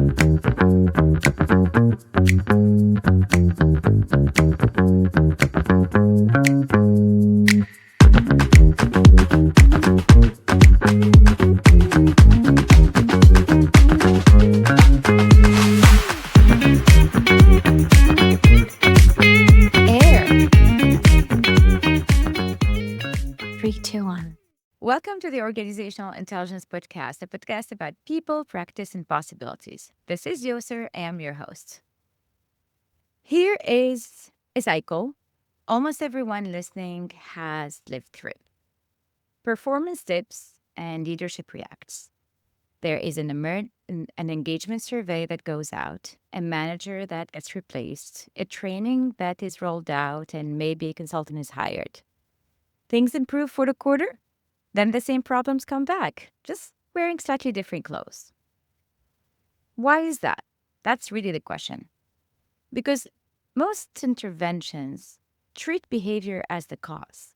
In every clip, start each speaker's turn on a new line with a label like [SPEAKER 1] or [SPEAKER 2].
[SPEAKER 1] Air. 3, 2, 1. Welcome to the Organizational Intelligence Podcast, a podcast about people, practice, and possibilities. This is Yoser. I am your host. Here is a cycle almost everyone listening has lived through. Performance dips and leadership reacts. There is an engagement survey that goes out, a manager that gets replaced, a training that is rolled out, and maybe a consultant is hired. Things improve for the quarter, then the same problems come back, just wearing slightly different clothes. Why is that? That's really the question. Because most interventions treat behavior as the cause.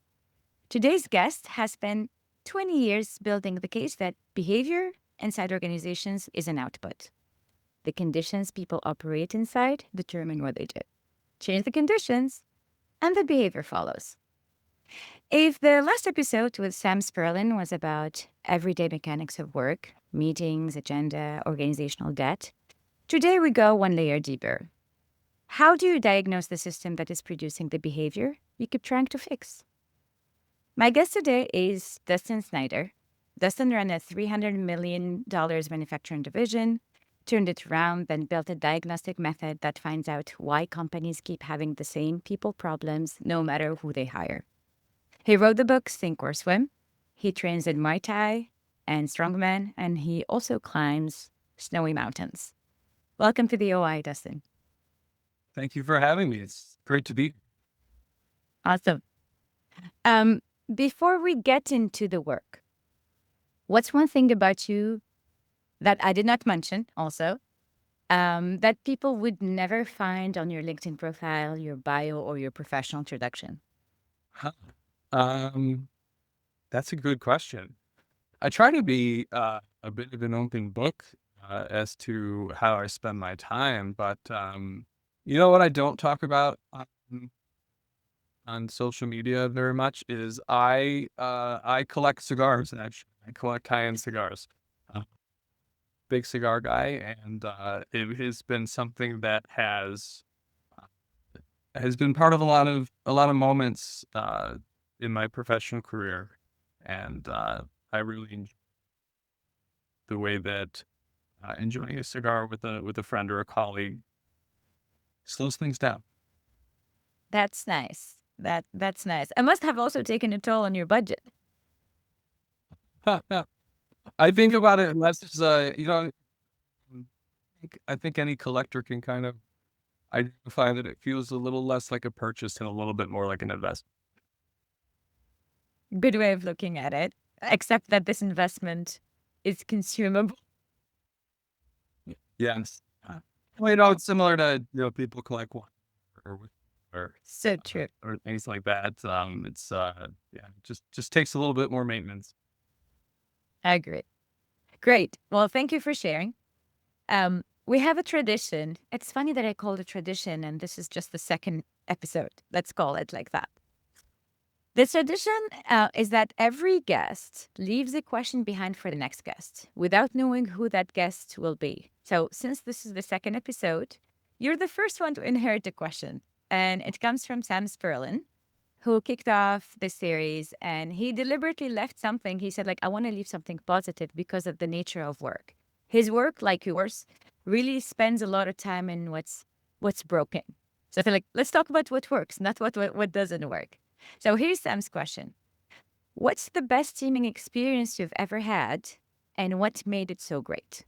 [SPEAKER 1] Today's guest has spent 20 years building the case that behavior inside organizations is an output. The conditions people operate inside determine what they do. Change the conditions, and the behavior follows. If the last episode with Sam Sperlin was about everyday mechanics of work, meetings, agenda, organizational debt, today we go one layer deeper. How do you diagnose the system that is producing the behavior you keep trying to fix? My guest today is Dustin Snyder. Dustin ran a $300 million manufacturing division, turned it around, then built a diagnostic method that finds out why companies keep having the same people problems no matter who they hire. He wrote the book Sink or Swim. He trains in Muay Thai and Strongman, and he also climbs snowy mountains. Welcome to the OI, Dustin.
[SPEAKER 2] Thank you for having me. It's great to be.
[SPEAKER 1] Awesome. Before we get into the work, what's one thing about you that I did not mention also, that people would never find on your LinkedIn profile, your bio, or your professional introduction?
[SPEAKER 2] Huh. That's a good question. I try to be a bit of an open book as to how I spend my time, but you know what I don't talk about on social media very much is I collect cigars. Actually, I collect high-end cigars. Big cigar guy, and it has been something that has been part of a lot of moments in my professional career, and I really enjoy the way that enjoying a cigar with a friend or a colleague slows things down.
[SPEAKER 1] That's nice. That's nice. It must have also taken a toll on your budget.
[SPEAKER 2] I think about it less as I think any collector can kind of identify that it feels a little less like a purchase and a little bit more like an investment.
[SPEAKER 1] Good way of looking at it, except that this investment is consumable.
[SPEAKER 2] Yes. Well, it's similar to people collect wine or
[SPEAKER 1] So true.
[SPEAKER 2] or things like that. It's just takes a little bit more maintenance.
[SPEAKER 1] I agree. Great. Well, thank you for sharing. We have a tradition. It's funny that I call it a tradition, and this is just the second episode. Let's call it like that. The tradition is that every guest leaves a question behind for the next guest without knowing who that guest will be. So, since this is the second episode, you're the first one to inherit the question. And it comes from Sam Sperlin, who kicked off the series, and he deliberately left something. He said, like, I want to leave something positive because of the nature of work. His work, like yours, really spends a lot of time in what's broken. So I feel like, let's talk about what works, not what doesn't work. So here's Sam's question. What's the best teaming experience you've ever had, and what made it so great?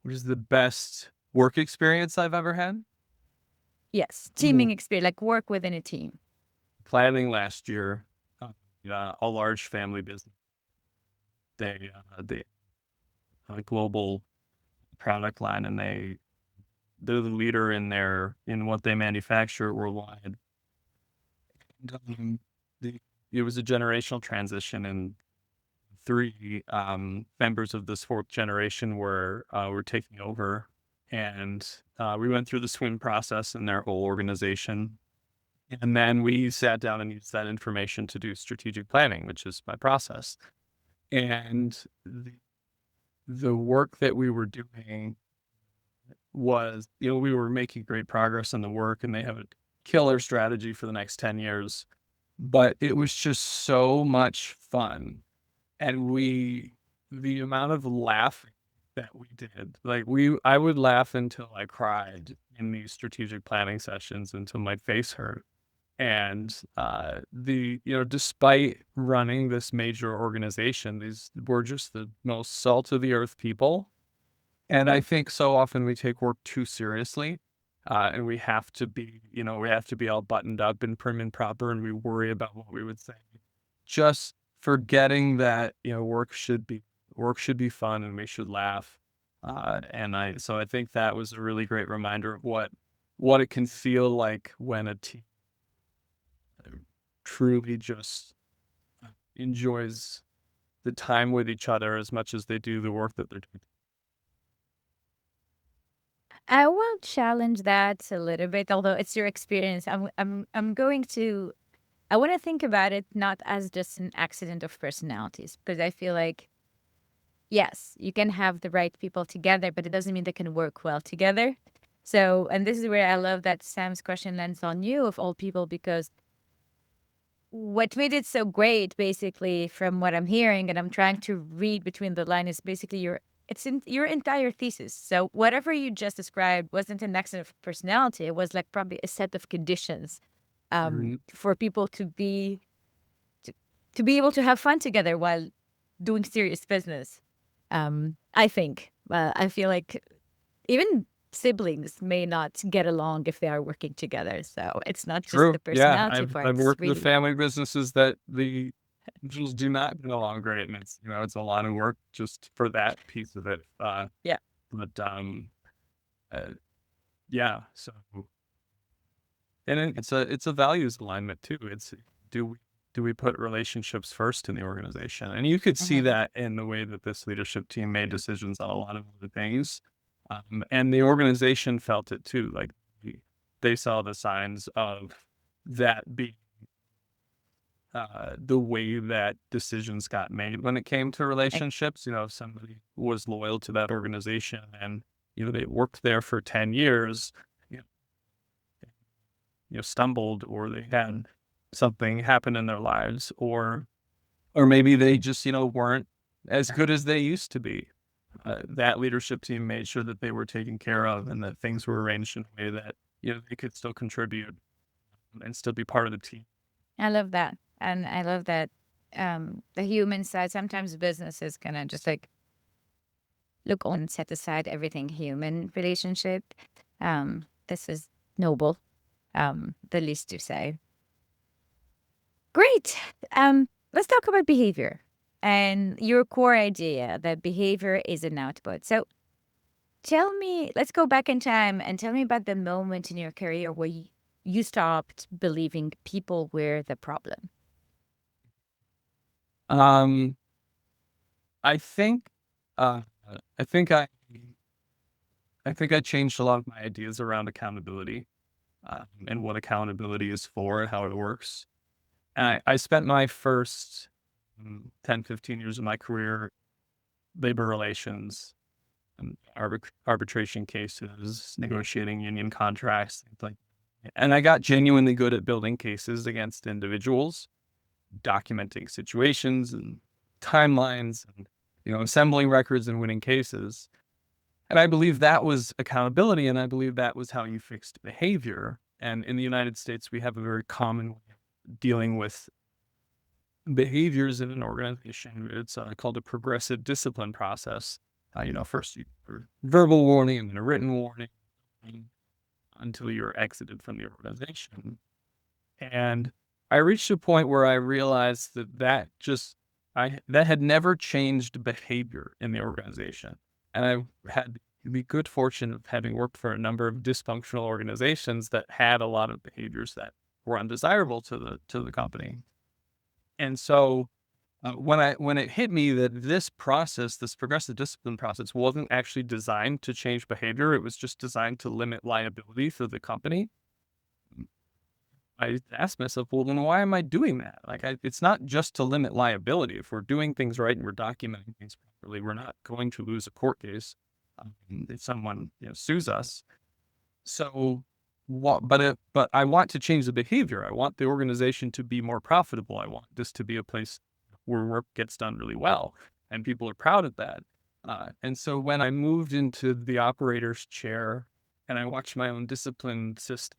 [SPEAKER 2] Which is the best work experience I've ever had?
[SPEAKER 1] Yes, teaming experience, like work within a team.
[SPEAKER 2] Planning last year, a large family business. They a global product line, and they're the leader in what they manufacture worldwide. And, it was a generational transition, and three members of this fourth generation were taking over, and we went through the swim process in their whole organization. And then we sat down and used that information to do strategic planning, which is my process. And the work that we were doing was, we were making great progress in the work, and they have a killer strategy for the next 10 years. But it was just so much fun. And the amount of laughing that we did, like I would laugh until I cried in these strategic planning sessions until my face hurt. And despite running this major organization, these were just the most salt of the earth people. And I think so often we take work too seriously, and we have to be, all buttoned up and prim and proper, and we worry about what we would say. Just forgetting that, work should be fun, and we should laugh. So I think that was a really great reminder of what it can feel like when a team truly just enjoys the time with each other as much as they do the work that they're doing.
[SPEAKER 1] I will challenge that a little bit, although it's your experience. I want to think about it not as just an accident of personalities, because I feel like, yes, you can have the right people together, but it doesn't mean they can work well together. So, and this is where I love that Sam's question lands on you of all people, because what made it so great, basically, from what I'm hearing, and I'm trying to read between the lines, is basically your entire thesis. So whatever you just described wasn't an accident of personality. It was like probably a set of conditions for people to be able to have fun together while doing serious business. I think. I feel like even siblings may not get along if they are working together. So it's not just
[SPEAKER 2] True.
[SPEAKER 1] the
[SPEAKER 2] Yeah,
[SPEAKER 1] personality part.
[SPEAKER 2] I've
[SPEAKER 1] It's
[SPEAKER 2] worked with
[SPEAKER 1] really
[SPEAKER 2] family businesses that the individuals do not get along great, and it's a lot of work just for that piece of it.
[SPEAKER 1] Yeah.
[SPEAKER 2] But yeah. So, and it's a values alignment too. It's do we put relationships first in the organization? And you could see that in the way that this leadership team made decisions on a lot of other things, and the organization felt it too. Like they saw the signs of that being the way that decisions got made when it came to relationships. If somebody was loyal to that organization and they worked there for 10 years, you stumbled, or they had something happen in their lives, or maybe they just weren't as good as they used to be. That leadership team made sure that they were taken care of and that things were arranged in a way that they could still contribute and still be part of the team.
[SPEAKER 1] I love that. And I love that the human side, sometimes business is going to just like look on, set aside everything human relationship. This is noble, the least to say. Great. Let's talk about behavior and your core idea that behavior is an output. So let's go back in time and tell me about the moment in your career where you stopped believing people were the problem.
[SPEAKER 2] I think, I think I, I think I changed a lot of my ideas around accountability, and what accountability is for and how it works. And I spent my first 10, 15 years of my career, labor relations, arbitration cases, negotiating union contracts, things like. And I got genuinely good at building cases against individuals, documenting situations and timelines, and assembling records and winning cases. And I believe that was accountability, and I believe that was how you fixed behavior. And in the United States, we have a very common way of dealing with behaviors in an organization. It's called a progressive discipline process. First you verbal warning and then a written warning until you're exited from the organization. And I reached a point where I realized that had never changed behavior in the organization. And I had the good fortune of having worked for a number of dysfunctional organizations that had a lot of behaviors that were undesirable to the company. And so When it hit me that this process, this progressive discipline process, wasn't actually designed to change behavior, it was just designed to limit liability for the company. I asked myself, well, then why am I doing that? Like, it's not just to limit liability. If we're doing things right and we're documenting things properly, we're not going to lose a court case if someone sues us. So, but I want to change the behavior. I want the organization to be more profitable. I want this to be a place where work gets done really well, and people are proud of that. And so when I moved into the operator's chair and I watched my own discipline system,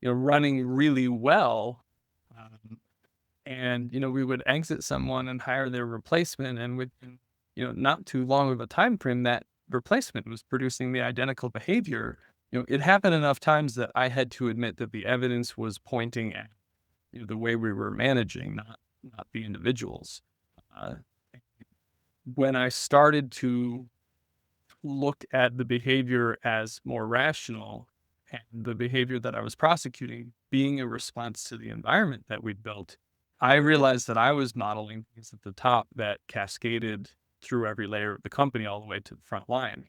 [SPEAKER 2] running really well, um, and we would exit someone and hire their replacement, and within not too long of a time frame, that replacement was producing the identical behavior. It happened enough times that I had to admit that the evidence was pointing at the way we were managing, not the individuals. Uh, when I started to look at the behavior as more rational and the behavior that I was prosecuting being a response to the environment that we'd built, I realized that I was modeling things at the top that cascaded through every layer of the company all the way to the front line.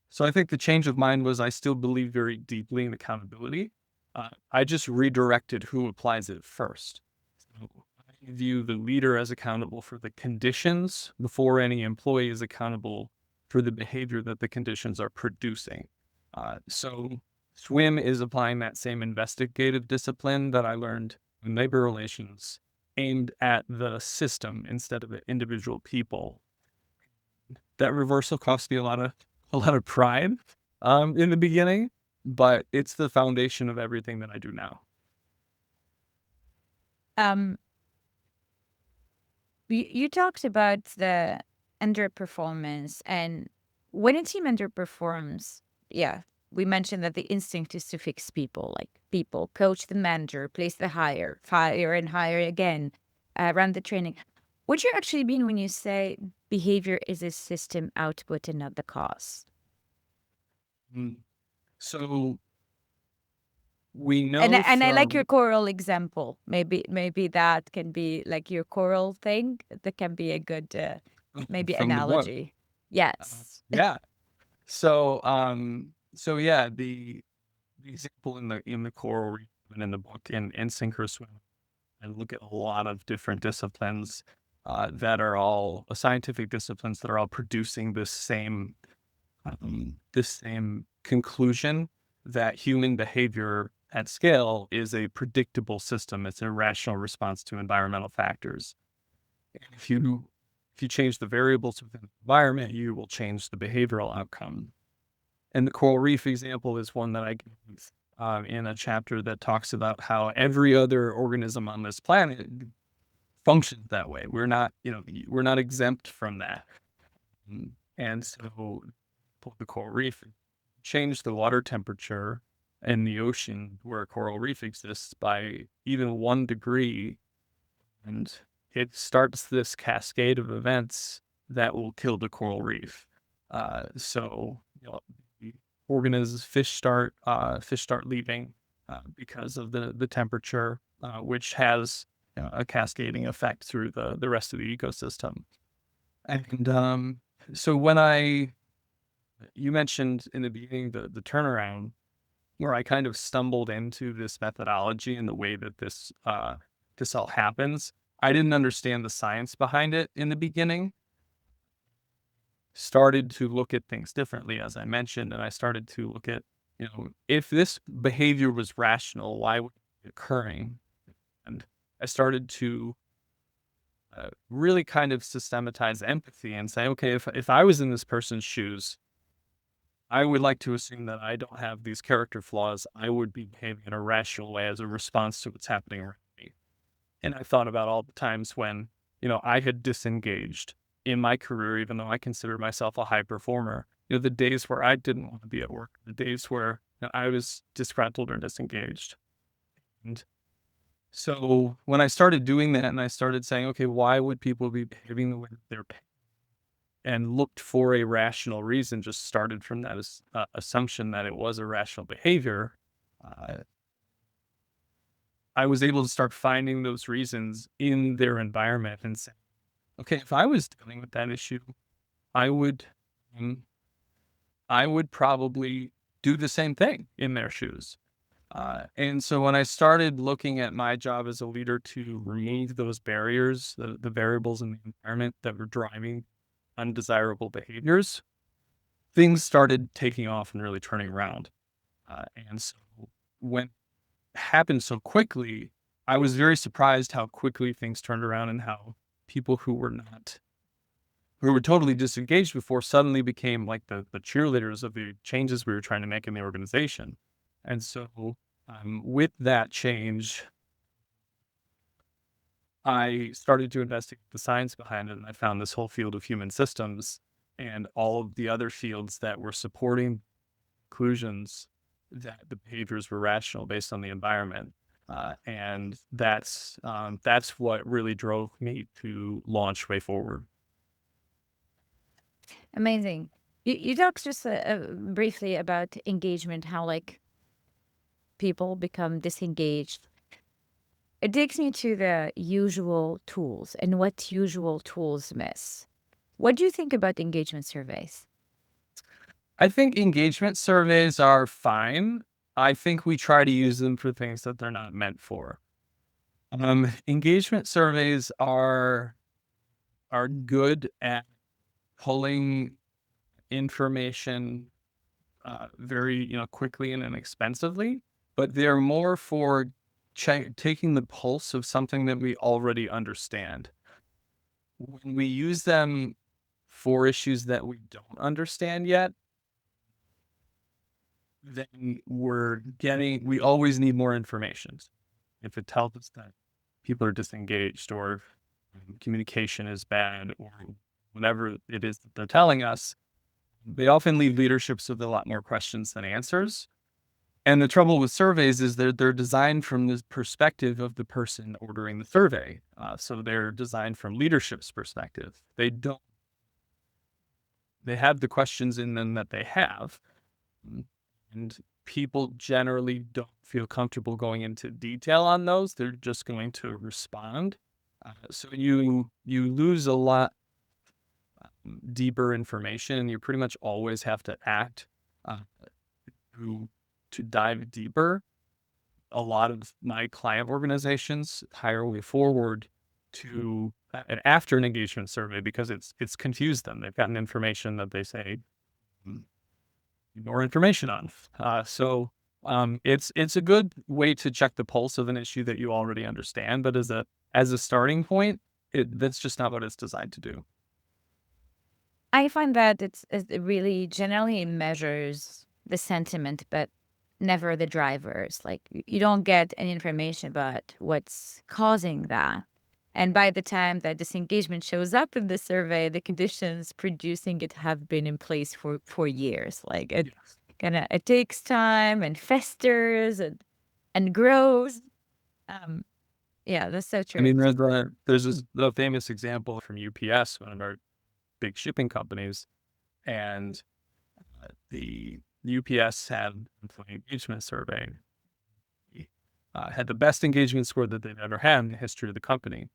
[SPEAKER 2] So I think the change of mind was I still believe very deeply in accountability. I just redirected who applies it first. So I view the leader as accountable for the conditions before any employee is accountable for the behavior that the conditions are producing. So SWIM is applying that same investigative discipline that I learned in labor relations, aimed at the system instead of the individual people. That reversal cost me a lot of pride in the beginning, but it's the foundation of everything that I do now.
[SPEAKER 1] You talked about the underperformance, and when a team underperforms, yeah, we mentioned that the instinct is to fix people, like people, coach the manager, place the hire, fire and hire again, run the training. What do you actually mean when you say behavior is a system output and not the cause?
[SPEAKER 2] Mm. So we
[SPEAKER 1] And
[SPEAKER 2] know
[SPEAKER 1] I like your
[SPEAKER 2] from
[SPEAKER 1] choral example. Maybe that can be like your choral thing. That can be a good maybe
[SPEAKER 2] from the book.
[SPEAKER 1] analogy. Yes.
[SPEAKER 2] Yeah. So yeah, the example in the coral reef and in the book in synchro I look at a lot of different disciplines that are all scientific disciplines that are all producing this same conclusion that human behavior at scale is a predictable system. It's a rational response to environmental factors. And if you change the variables within the environment, you will change the behavioral outcome. And the coral reef example is one that I give in a chapter that talks about how every other organism on this planet functions that way. We're not exempt from that. And so the coral reef change the water temperature in the ocean where a coral reef exists by even 1 degree, and it starts this cascade of events that will kill the coral reef. So the organisms, fish start leaving because of the temperature, which has a cascading effect through the rest of the ecosystem. And so you mentioned in the beginning the turnaround, where I kind of stumbled into this methodology and the way that this all happens. I didn't understand the science behind it in the beginning. Started to look at things differently, as I mentioned, and I started to look at, if this behavior was rational, why would it be occurring? And I started to really kind of systematize empathy and say, okay, if I was in this person's shoes, I would like to assume that I don't have these character flaws. I would be behaving in a rational way as a response to what's happening around me. And I thought about all the times when, I had disengaged in my career, even though I consider myself a high performer. The days where I didn't want to be at work, the days where I was disgruntled or disengaged. And so when I started doing that and I started saying, okay, why would people be behaving the way that they're and looked for a rational reason, just started from that assumption that it was a rational behavior, uh, I was able to start finding those reasons in their environment and say, okay, if I was dealing with that issue, I would, mm, I would probably do the same thing in their shoes. And so when I started looking at my job as a leader to remove those barriers, the variables in the environment that were driving undesirable behaviors, things started taking off and really turning around. And so when it happened so quickly, I was very surprised how quickly things turned around and how people who were totally disengaged before suddenly became like the cheerleaders of the changes we were trying to make in the organization. And so with that change, I started to investigate the science behind it, and I found this whole field of human systems and all of the other fields that were supporting conclusions that the behaviors were rational based on the environment. And that's what really drove me to launch Way Forward.
[SPEAKER 1] Amazing. You talked just briefly about engagement, how like people become disengaged. It takes me to the usual tools and what usual tools miss. What do you think about engagement surveys?
[SPEAKER 2] I think engagement surveys are fine. I think we try to use them for things that they're not meant for. Engagement surveys are good at pulling information very quickly and inexpensively, but they're more for taking the pulse of something that we already understand. When we use them for issues that we don't understand yet, then we always need more information. If it tells us that people are disengaged or communication is bad or whatever it is that they're telling us, they often leave leaderships with a lot more questions than answers. And the trouble with surveys is they're designed from the perspective of the person ordering the survey. So they're designed from leadership's perspective. They have the questions in them that they have. And people generally don't feel comfortable going into detail on those. They're just going to respond. So you lose a lot deeper information, and you pretty much always have to act uh, to dive deeper. A lot of my client organizations hire Way Forward to after an engagement survey because it's confused them. They've gotten information that they say more information on. It's a good way to check the pulse of an issue that you already understand, but as a starting point, that's just not what it's designed to do.
[SPEAKER 1] I find that it really generally measures the sentiment, but never the drivers. Like you don't get any information about what's causing that. And by the time that disengagement shows up in the survey, the conditions producing it have been in place for years. Like
[SPEAKER 2] Yes.
[SPEAKER 1] it takes time and festers and grows. Um, yeah, that's so
[SPEAKER 2] I
[SPEAKER 1] true.
[SPEAKER 2] mean, there's the famous example from UPS, one of our big shipping companies, and the UPS had an employee engagement survey, had the best engagement score that they've ever had in the history of the company.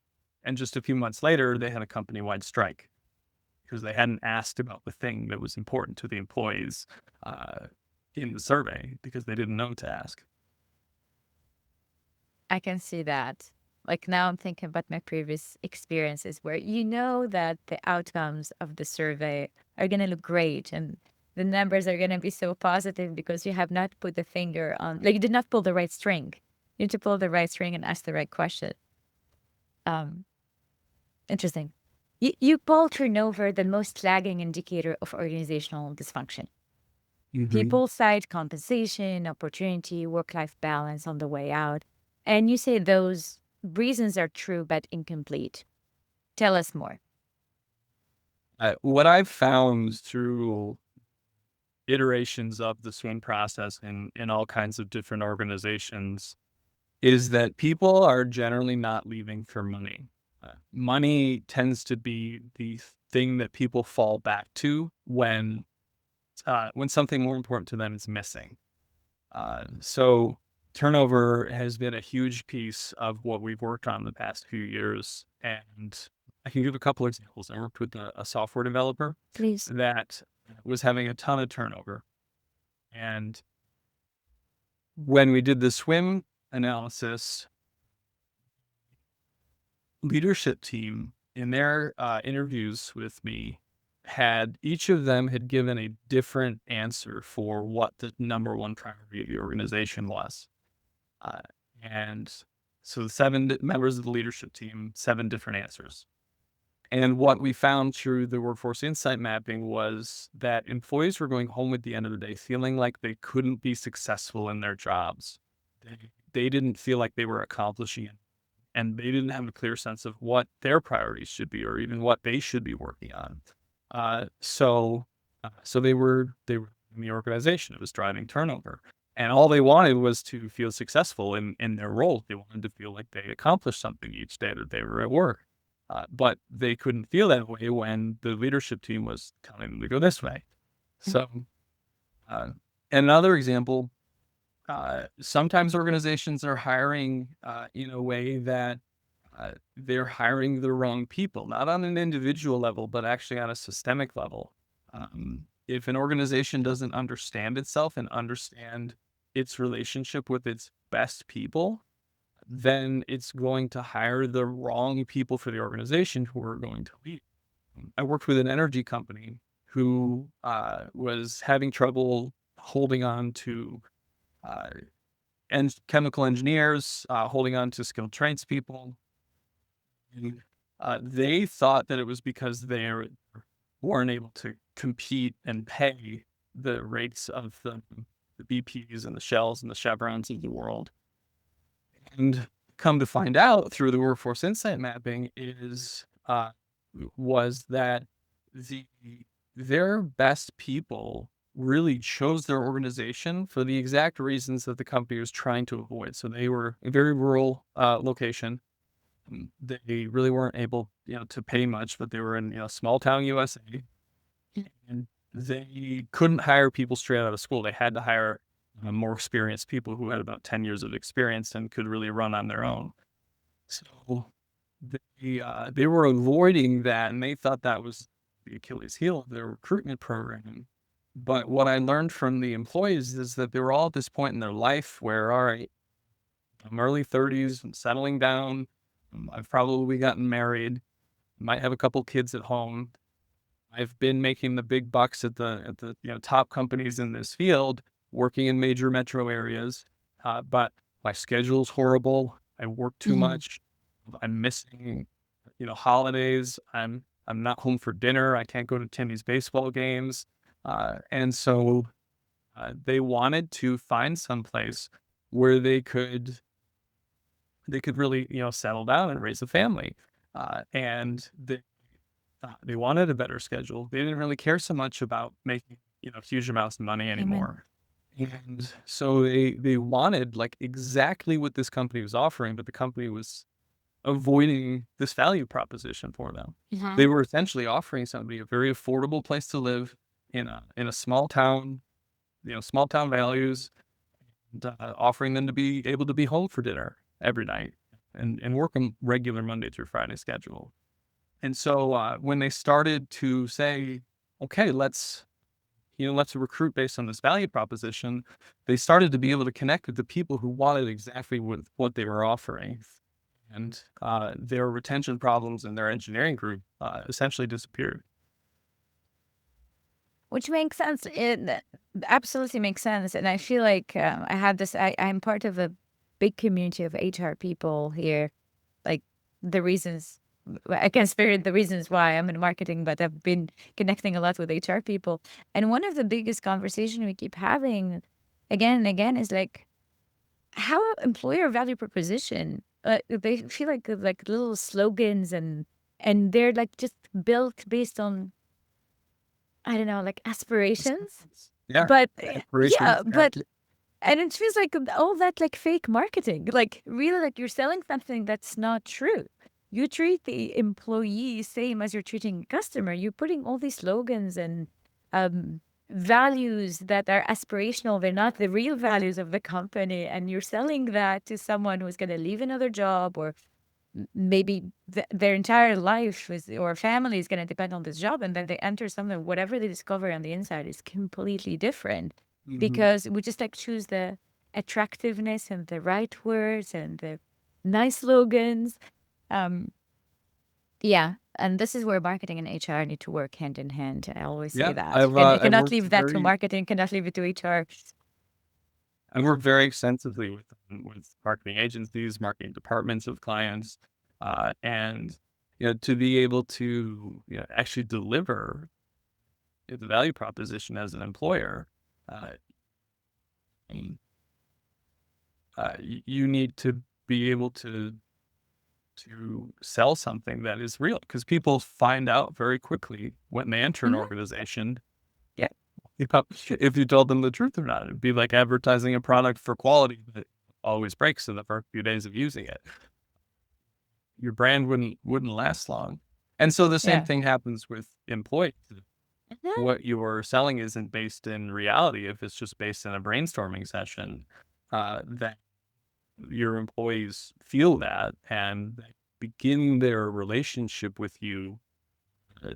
[SPEAKER 2] And just a few months later, they had a company-wide strike because they hadn't asked about the thing that was important to the employees in the survey because they didn't know to ask.
[SPEAKER 1] I can see that. Like now I'm thinking about my previous experiences where you know that the outcomes of the survey are going to look great and the numbers are going to be so positive because you have not put the finger on, like you did not pull the right string. You need to pull the right string and ask the right question. Um, Interesting. You pull turnover the most lagging indicator of organizational dysfunction.
[SPEAKER 2] Mm-hmm.
[SPEAKER 1] People cite compensation, opportunity, work-life balance on the way out. And you say those reasons are true but incomplete. Tell us more.
[SPEAKER 2] What I've found through iterations of the swim process in all kinds of different organizations is that people are generally not leaving for money. Money tends to be the thing that people fall back to when something more important to them is missing. So turnover has been a huge piece of what we've worked on the past few years. And I can give a couple examples. I worked with a software developer
[SPEAKER 1] Please.
[SPEAKER 2] that was having a ton of turnover. And when we did the swim analysis, leadership team in their interviews with me each of them had given a different answer for what the number one priority of the organization was. Uh, and so the members of the leadership team, 7 different answers. And what we found through the workforce insight mapping was that employees were going home at the end of the day feeling like they couldn't be successful in their jobs. They didn't feel like they were accomplishing it, and they didn't have a clear sense of what their priorities should be, or even what they should be working on. So they were in the organization. It was driving turnover. And all they wanted was to feel successful in their role. They wanted to feel like they accomplished something each day that they were at work. But they couldn't feel that way when the leadership team was telling them to go this way. So, another example, sometimes organizations are hiring in a way that they're hiring the wrong people, not on an individual level, but actually on a systemic level. If an organization doesn't understand itself and understand its relationship with its best people, then it's going to hire the wrong people for the organization who are going to leave. I worked with an energy company who was having trouble holding on to chemical engineers, holding on to skilled tradespeople. They thought that it was because they weren't able to compete and pay the rates of the BPs and the Shells and the Chevrons of the world. And come to find out through the workforce insight mapping was that their best people really chose their organization for the exact reasons that the company was trying to avoid. So they were a very rural location. They really weren't able, to pay much, but they were in, small town USA, and they couldn't hire people straight out of school. They had to hire more experienced people who had about 10 years of experience and could really run on their own. So they were avoiding that, and they thought that was the Achilles heel of their recruitment program. But what I learned from the employees is that they were all at this point in their life where, all right, I'm early 30s, I'm settling down, I've probably gotten married, might have a couple kids at home. I've been making the big bucks at the top companies in this field, working in major metro areas, but my schedule's horrible. I work too much. I'm missing, holidays. I'm not home for dinner. I can't go to Timmy's baseball games, and so they wanted to find someplace where they could really, settle down and raise a family, and they wanted a better schedule. They didn't really care so much about making, huge amounts of money anymore. And so they wanted like exactly what this company was offering, but the company was avoiding this value proposition for them. They were essentially offering somebody a very affordable place to live in a small town, small town values, and offering them to be able to be home for dinner every night and work a regular Monday through Friday schedule. And so when they started to say, okay, let's recruit based on this value proposition, they started to be able to connect with the people who wanted exactly what they were offering. And their retention problems in their engineering group essentially disappeared.
[SPEAKER 1] Which makes sense. It absolutely makes sense. And I feel like I have this, I'm part of a big community of HR people here. Like the reasons, I can spare the reasons why I'm in marketing, but I've been connecting a lot with HR people. And one of the biggest conversation we keep having again and again is like, how employer value proposition, they feel like little slogans and they're like just built based on, I don't know, like aspirations.
[SPEAKER 2] Yeah.
[SPEAKER 1] But
[SPEAKER 2] Aspirations,
[SPEAKER 1] and it feels like all that like fake marketing, like really like you're selling something that's not true. You treat the employee same as you're treating a customer. You're putting all these slogans and values that are aspirational. They're not the real values of the company. And you're selling that to someone who's going to leave another job, or maybe their entire life or family is going to depend on this job. And then they enter something, whatever they discover on the inside is completely different,
[SPEAKER 2] Hmm.
[SPEAKER 1] because we just like choose the attractiveness and the right words and the nice slogans. Um, yeah. And this is where marketing and HR need to work hand in hand. I always say
[SPEAKER 2] Yeah,
[SPEAKER 1] that. And you
[SPEAKER 2] I've
[SPEAKER 1] cannot
[SPEAKER 2] worked
[SPEAKER 1] leave that to
[SPEAKER 2] very
[SPEAKER 1] marketing, cannot leave it to HR.
[SPEAKER 2] I've worked very extensively with marketing agencies, marketing departments of clients, and to be able to actually deliver the value proposition as an employer. Uh, um, you need to be able to sell something that is real, because people find out very quickly when they enter an
[SPEAKER 1] Mhm.
[SPEAKER 2] organization. Yeah, if you told them the truth or not, it'd be like advertising a product for quality that always breaks in the first few days of using it. Your brand wouldn't last long. And so the same
[SPEAKER 1] Yeah.
[SPEAKER 2] thing happens with employees.
[SPEAKER 1] Mhm.
[SPEAKER 2] What you're selling isn't based in reality. If it's just based in a brainstorming session, that your employees feel that and they begin their relationship with you, uh,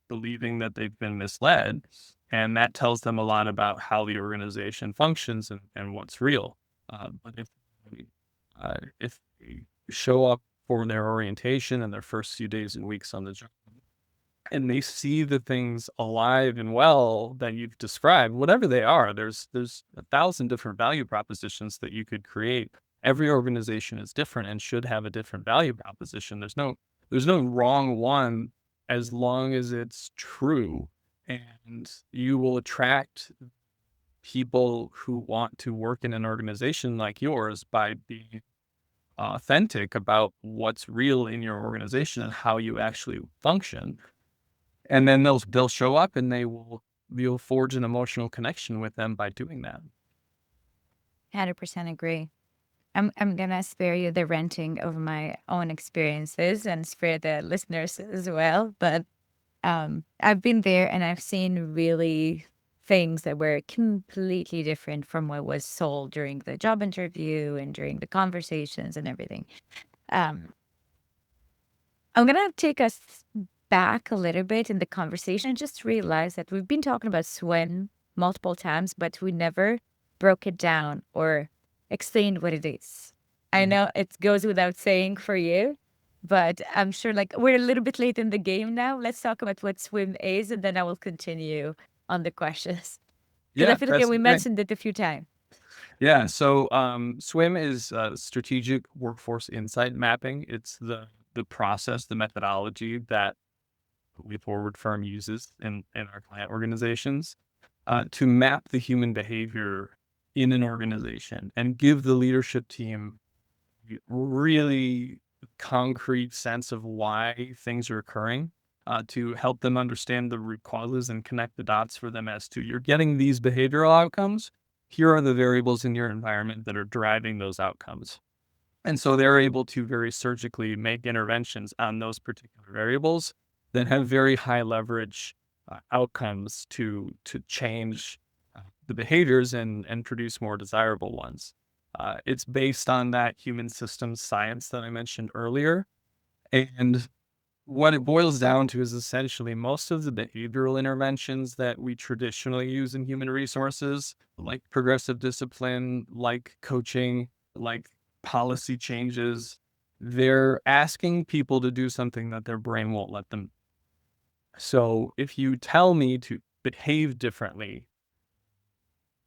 [SPEAKER 2] believing that they've been misled. And that tells them a lot about how the organization functions and what's real. But if they show up for their orientation and their first few days and weeks on the job, and they see the things alive and well that you've described, whatever they are, there's 1,000 different value propositions that you could create. Every organization is different and should have a different value proposition. There's no wrong one, as long as it's true, and you will attract people who want to work in an organization like yours by being authentic about what's real in your organization and how you actually function. And then they'll show up and you'll forge an emotional connection with them by doing that.
[SPEAKER 1] 100% agree. I'm gonna spare you the ranting of my own experiences and spare the listeners as well. But I've been there and I've seen really things that were completely different from what was sold during the job interview and during the conversations and everything. Um, I'm gonna take us back a little bit in the conversation. Just realize that we've been talking about swim multiple times, but we never broke it down or explained what it is. I
[SPEAKER 2] Mhm.
[SPEAKER 1] know it goes without saying for you, but I'm sure like we're a little bit late in the game now. Let's talk about what swim is, and then I will continue on the questions because I
[SPEAKER 2] Yeah,
[SPEAKER 1] feel like
[SPEAKER 2] that's
[SPEAKER 1] we
[SPEAKER 2] great.
[SPEAKER 1] mentioned it a few times.
[SPEAKER 2] Yeah, so SWIM is strategic workforce insight mapping. It's the process, the methodology that We Forward firm uses in our client organizations to map the human behavior in an organization and give the leadership team really concrete sense of why things are occurring, to help them understand the root causes and connect the dots for them as to you're getting these behavioral outcomes. Here are the variables in your environment that are driving those outcomes. And so they're able to very surgically make interventions on those particular variables that have very high leverage outcomes to change the behaviors and produce more desirable ones. It's based on that human systems science that I mentioned earlier. And what it boils down to is essentially most of the behavioral interventions that we traditionally use in human resources, like progressive discipline, like coaching, like policy changes, they're asking people to do something that their brain won't let them. So if you tell me to behave differently,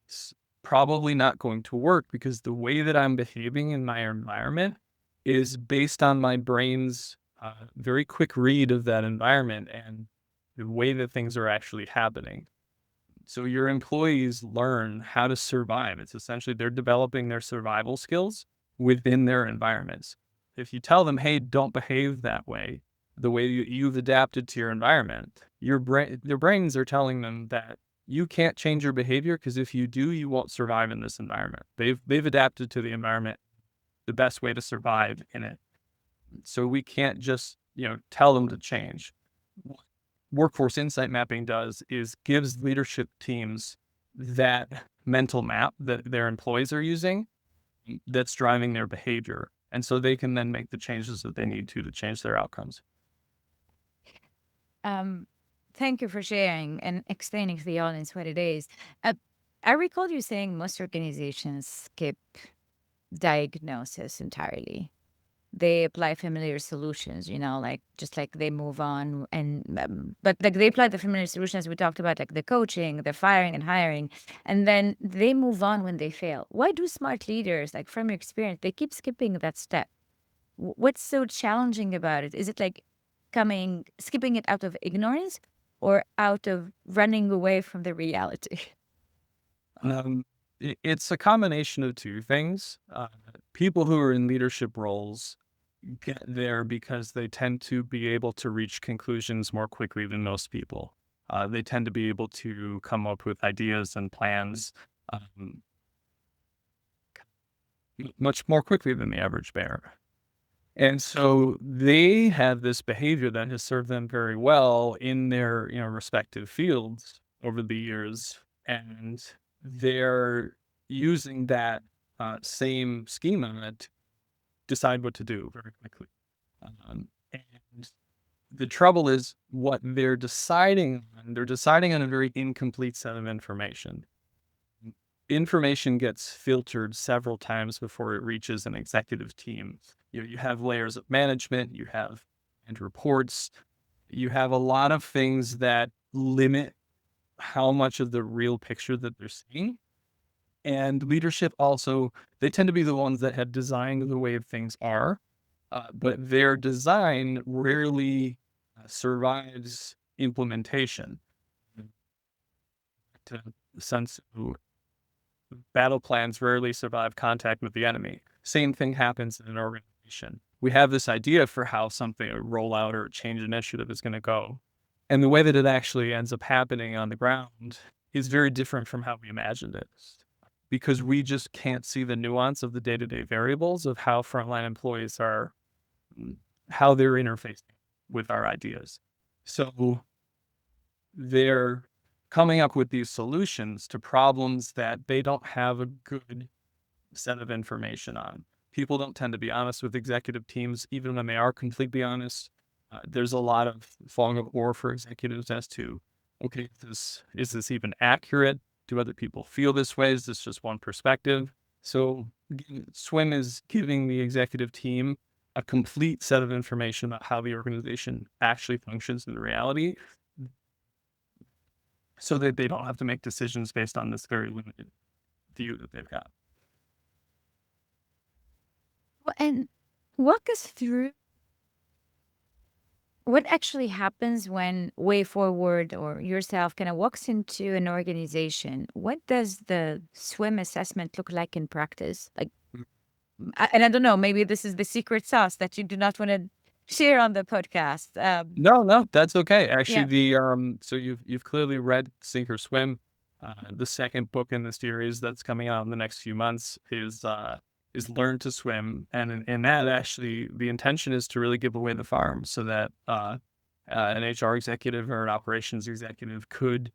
[SPEAKER 2] it's probably not going to work, because the way that I'm behaving in my environment is based on my brain's very quick read of that environment and the way that things are actually happening. So your employees learn how to survive. It's essentially they're developing their survival skills within their environments. If you tell them, hey, don't behave that way, the way you've adapted to your environment, their brains are telling them that you can't change your behavior, because if you do, you won't survive in this environment. They've adapted to the environment, the best way to survive in it. So we can't just tell them to change. workforce insight mapping does is gives leadership teams that mental map that their employees are using that's driving their behavior. And so they can then make the changes that they need to change their outcomes.
[SPEAKER 1] Thank you for sharing and explaining to the audience what it is. Uh, I recall you saying most organizations skip diagnosis entirely. They apply familiar solutions, like just like they move on but like they apply the familiar solutions we talked about, like the coaching, the firing and hiring, and then they move on when they fail. Why do smart leaders, like from your experience, they keep skipping that step? What's so challenging about it? Is it like skipping it out of ignorance or out of running away from the reality?
[SPEAKER 2] It's a combination of two things. People who are in leadership roles get there because they tend to be able to reach conclusions more quickly than most people. They tend to be able to come up with ideas and plans much more quickly than the average bear. And so they have this behavior that has served them very well in their, respective fields over the years, and they're using that same schema to decide what to do very quickly. And the trouble is what they're deciding on. They're deciding on a very incomplete set of information. Information gets filtered several times before it reaches an executive team. You have layers of management, you have and reports, you have a lot of things that limit how much of the real picture that they're seeing. And leadership also, they tend to be the ones that have designed the way things are, but their design rarely survives implementation. To the sense of battle plans rarely survive contact with the enemy. Same thing happens in an organization. We have this idea for how something, a rollout or a change initiative is going to go. And the way that it actually ends up happening on the ground is very different from how we imagined it, because we just can't see the nuance of the day-to-day variables of how frontline employees are, how they're interfacing with our ideas. So they're coming up with these solutions to problems that they don't have a good set of information on. People don't tend to be honest with executive teams, even when they are completely honest. There's a lot of fog of war for executives as to, okay, is this even accurate? Do other people feel this way? Is this just one perspective? So SWIM is giving the executive team a complete set of information about how the organization actually functions in reality, so that they don't have to make decisions based on this very limited view that they've got.
[SPEAKER 1] And walk us through what actually happens when Way Forward or yourself kind of walks into an organization. What does the SWIM assessment look like in practice? Like, and I don't know, maybe this is the secret sauce that you do not want to share on the podcast.
[SPEAKER 2] No, that's okay. Actually,
[SPEAKER 1] Yeah.
[SPEAKER 2] so you've clearly read Sink or Swim. The second book in the series that's coming out in the next few months is Learn to Swim, and in that, actually, the intention is to really give away the farm so that an HR executive or an operations executive could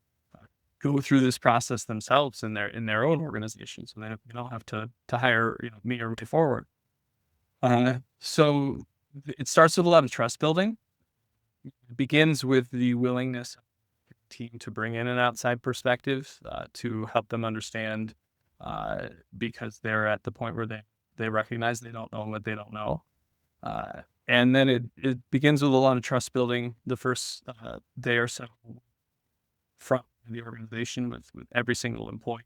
[SPEAKER 2] go through this process themselves in their own organization, so they don't have to hire me or Way Forward. So it starts with a lot of trust building. It begins with the willingness of the team to bring in an outside perspective to help them understand, because they're at the point where they recognize they don't know what they don't know. And then it begins with a lot of trust building the first day or so from the organization with every single employee.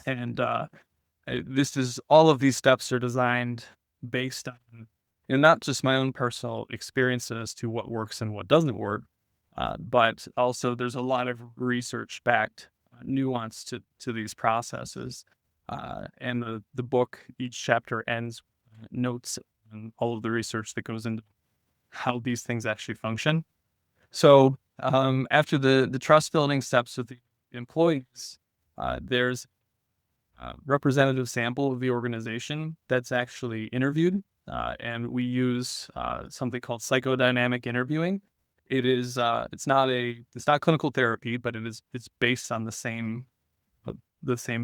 [SPEAKER 2] And all of these steps are designed based on not just my own personal experience as to what works and what doesn't work, but also there's a lot of research-backed nuance to these processes. And the book, each chapter ends with notes and all of the research that goes into how these things actually function. So after the trust building steps with the employees, there's a representative sample of the organization that's actually interviewed. And we use something called psychodynamic interviewing. it's not clinical therapy, but it's based on the same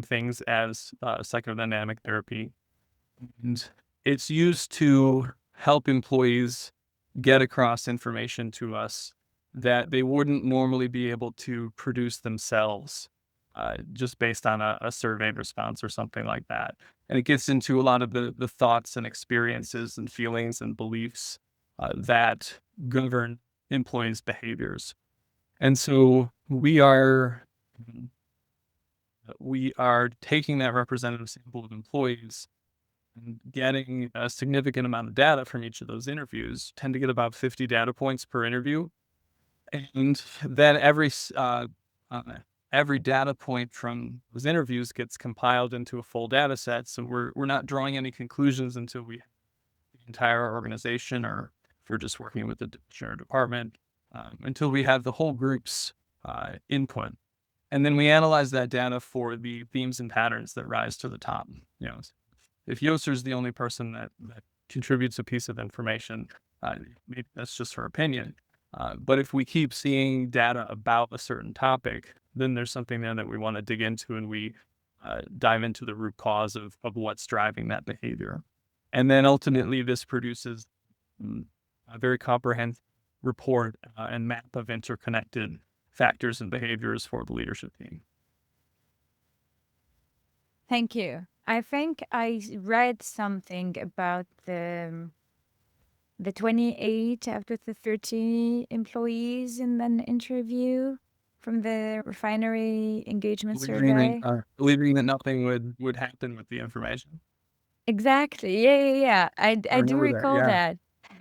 [SPEAKER 2] things as psychodynamic therapy, and it's used to help employees get across information to us that they wouldn't normally be able to produce themselves, just based on a survey response or something like that. And it gets into a lot of the thoughts and experiences and feelings and beliefs that govern employees' behaviors. And so we are taking that representative sample of employees and getting a significant amount of data from each of those interviews. Tend to get about 50 data points per interview, and then every data point from those interviews gets compiled into a full data set. So we're not drawing any conclusions until we have the entire organization, or if we're just working with the division or department, until we have the whole group's input. And then we analyze that data for the themes and patterns that rise to the top. If Yoser is the only person that contributes a piece of information, maybe that's just her opinion. But if we keep seeing data about a certain topic, then there's something there that we want to dig into, and we dive into the root cause of what's driving that behavior. And then ultimately, this produces a very comprehensive report and map of interconnected factors and behaviors for the leadership team.
[SPEAKER 1] Thank you. I think I read something about the 28 out of the 30 employees in an interview from the refinery engagement survey.
[SPEAKER 2] Believing that nothing would happen with the information.
[SPEAKER 1] Exactly. Yeah. I do
[SPEAKER 2] remember that,
[SPEAKER 1] recall
[SPEAKER 2] yeah.
[SPEAKER 1] that.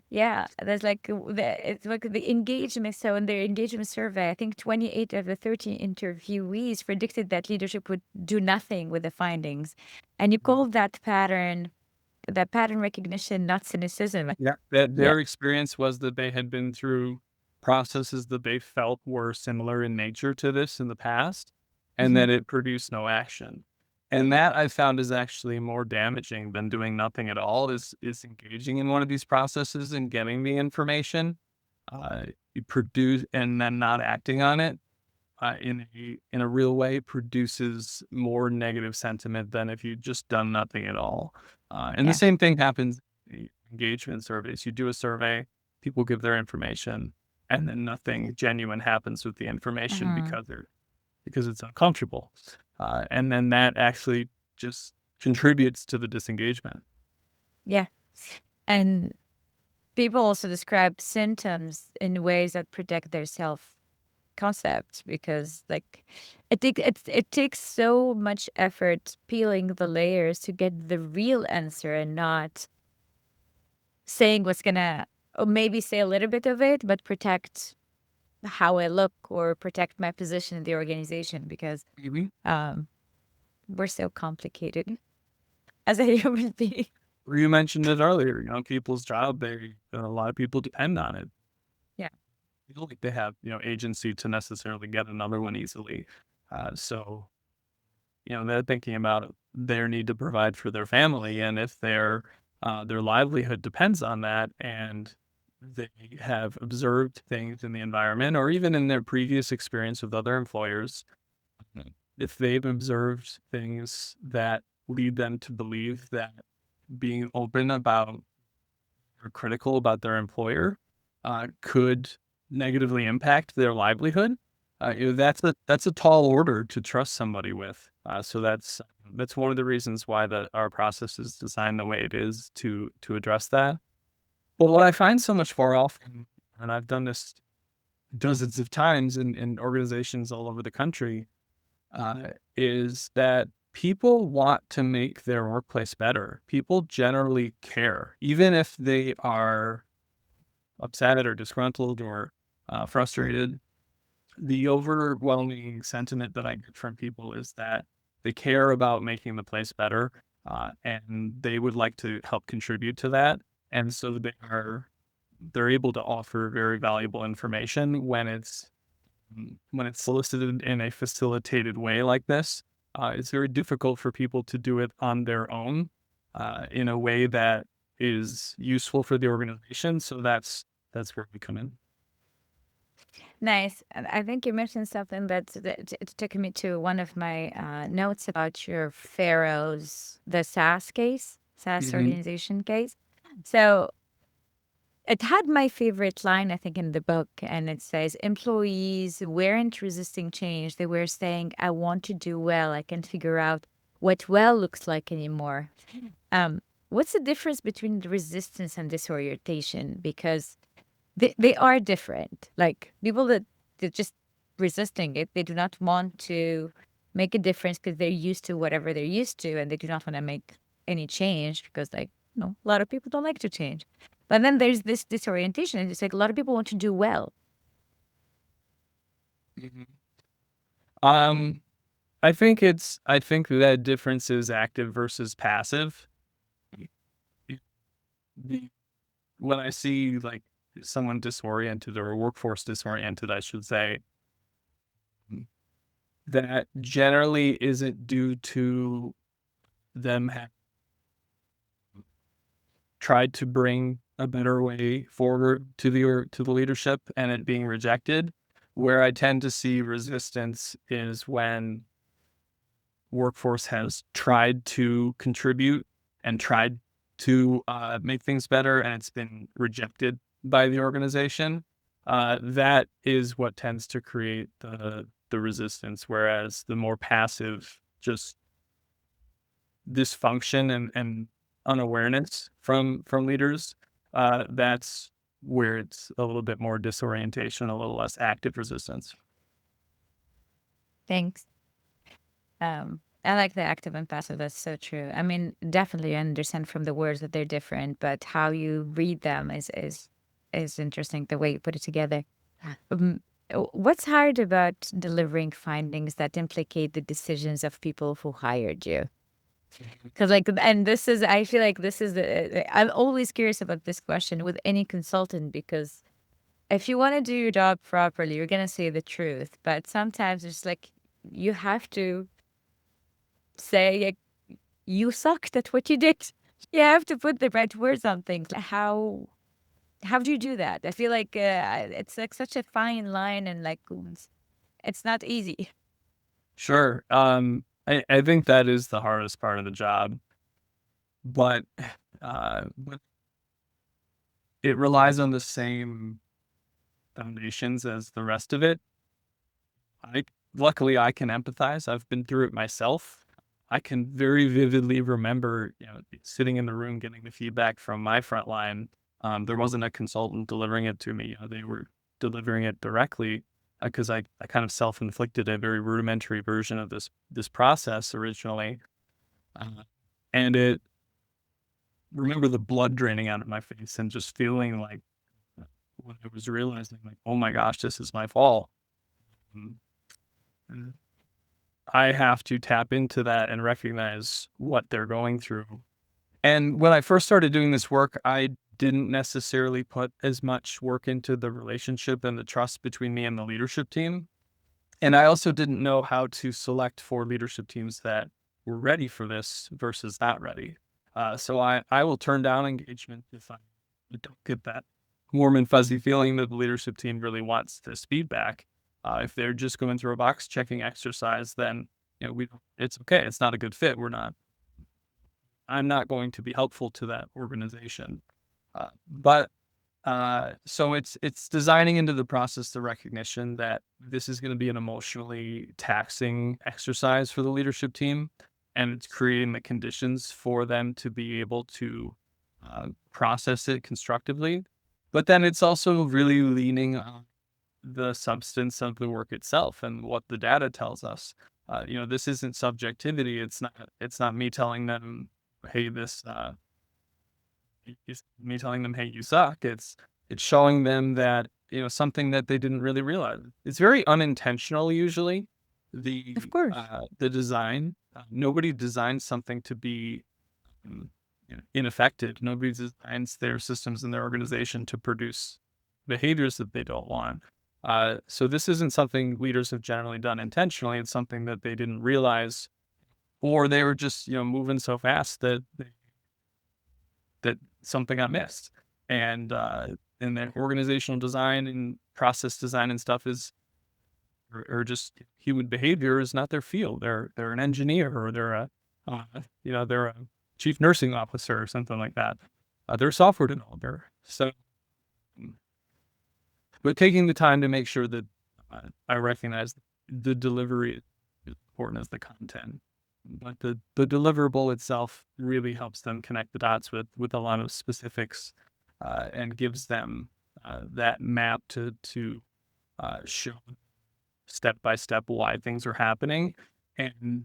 [SPEAKER 1] Yeah, there's like it's like the engagement. So in their engagement survey, I think 28 of the 30 interviewees predicted that leadership would do nothing with the findings, and you call that pattern recognition, not cynicism.
[SPEAKER 2] Yeah, that
[SPEAKER 1] Yeah.
[SPEAKER 2] their experience was that they had been through processes that they felt were similar in nature to this in the past, and that it produced no action. And that I found is actually more damaging than doing nothing at all, is engaging in one of these processes and getting the information you produce and then not acting on it in a real way produces more negative sentiment than if you just done nothing at all. And the
[SPEAKER 1] Yeah.
[SPEAKER 2] same thing happens in engagement surveys. You do a survey, people give their information, and then nothing genuine happens with the information because it's uncomfortable. And then that actually just contributes to the disengagement.
[SPEAKER 1] Yeah. And people also describe symptoms in ways that protect their self concept, because like it takes so much effort peeling the layers to get the real answer, and not saying what's gonna, or maybe say a little bit of it, but protect how I look or protect my position in the organization, because
[SPEAKER 2] Maybe.
[SPEAKER 1] we're so complicated as a human being.
[SPEAKER 2] You mentioned it earlier, people's job, a lot of people depend on it.
[SPEAKER 1] Yeah.
[SPEAKER 2] Feel like they have, agency to necessarily get another one easily. So, they're thinking about their need to provide for their family, and if their livelihood depends on that, and they have observed things in the environment or even in their previous experience with other employers, if they've observed things that lead them to believe that being open about or critical about their employer could negatively impact their livelihood, that's a tall order to trust somebody with. So that's one of the reasons why our process is designed the way it is to address that. But what I find so much more often, and I've done this dozens of times in organizations all over the country, is that people want to make their workplace better. People generally care, even if they are upset or disgruntled or frustrated. The overwhelming sentiment that I get from people is that they care about making the place better, and they would like to help contribute to that. And so they're able to offer very valuable information when it's solicited in a facilitated way like this. It's very difficult for people to do it on their own in a way that is useful for the organization. So that's where we come in.
[SPEAKER 1] Nice. And I think you mentioned something that it took me to one of my notes about your Pharaoh's, the SaaS
[SPEAKER 2] Hmm.
[SPEAKER 1] organization case. So it had my favorite line, I think, in the book, and it says, employees weren't resisting change. They were saying, I want to do well. I can't figure out what well looks like anymore. Um, what's the difference between the resistance and disorientation? Because they are different. Like people that they're just resisting it, they do not want to make a difference because they're used to whatever they're used to, and they do not want to make any change because, like, a lot of people don't like to change. But then there's this disorientation, and it's like a lot of people want to do well.
[SPEAKER 2] Hmm. Um, I think that difference is active versus passive. The- When I see like someone disoriented or a workforce disoriented, I should say, that generally isn't due to them tried to bring a better way forward to the leadership and it being rejected. Where I tend to see resistance is when workforce has tried to contribute and tried to make things better, and it's been rejected by the organization. That is what tends to create the resistance. Whereas the more passive, just dysfunction and unawareness from leaders, that's where it's a little bit more disorientation, a little less active resistance.
[SPEAKER 1] Thanks. I like the active and passive. That's so true. I mean, definitely I understand from the words that they're different, but how you read them is interesting. The way you put it together. Um, what's hard about delivering findings that implicate the decisions of people who hired you? Because, like, and this is, I feel like this is I'm always curious about this question with any consultant because if you want to do your job properly, you're going to say the truth. But sometimes it's like you have to say, like, you sucked at what you did. You have to put the right words on things. How do you do that? I feel like it's like such a fine line, and like it's not easy.
[SPEAKER 2] Sure. I think that is the hardest part of the job, but it relies on the same foundations as the rest of it. I Luckily I can empathize. I've been through it myself. I can very vividly remember, sitting in the room getting the feedback from my front line. There wasn't a consultant delivering it to me. They were delivering it directly because I kind of self-inflicted a very rudimentary version of this process originally, uh, and it remember the blood draining out of my face and just feeling like when I was realizing like, oh my gosh, this is my fault. Mm, mm. I have to tap into that and recognize what they're going through. And when I first started doing this work, I didn't necessarily put as much work into the relationship and the trust between me and the leadership team. And I also didn't know how to select for leadership teams that were ready for this versus not ready. So I will turn down engagement if I don't get that warm and fuzzy feeling that the leadership team really wants this feedback. If they're just going through a box checking exercise, then it's okay. It's not a good fit. I'm not going to be helpful to that organization. But so it's designing into the process the recognition that this is going to be an emotionally taxing exercise for the leadership team, and it's creating the conditions for them to be able to process it constructively. But then it's also really leaning on the substance of the work itself and what the data tells us. This isn't subjectivity. It's not me telling them, hey, it's me telling them, "Hey, you suck." It's showing them that, something that they didn't really realize. It's very unintentional usually,
[SPEAKER 1] Of course.
[SPEAKER 2] the design. Nobody designs something to be, mm, ineffective. Nobody designs their systems and their organization to produce behaviors that they don't want. So this isn't something leaders have generally done intentionally. It's something that they didn't realize, or they were just, moving so fast that something got missed. And and then organizational design and process design and stuff or just human behavior is not their field. They're an engineer, or uh, they're a chief nursing officer or something like that. They're a software developer. So, but taking the time to make sure that I recognize the delivery is important as the content, but the deliverable itself really helps them connect the dots with a lot of specifics, and gives them that map to show step by step why things are happening, and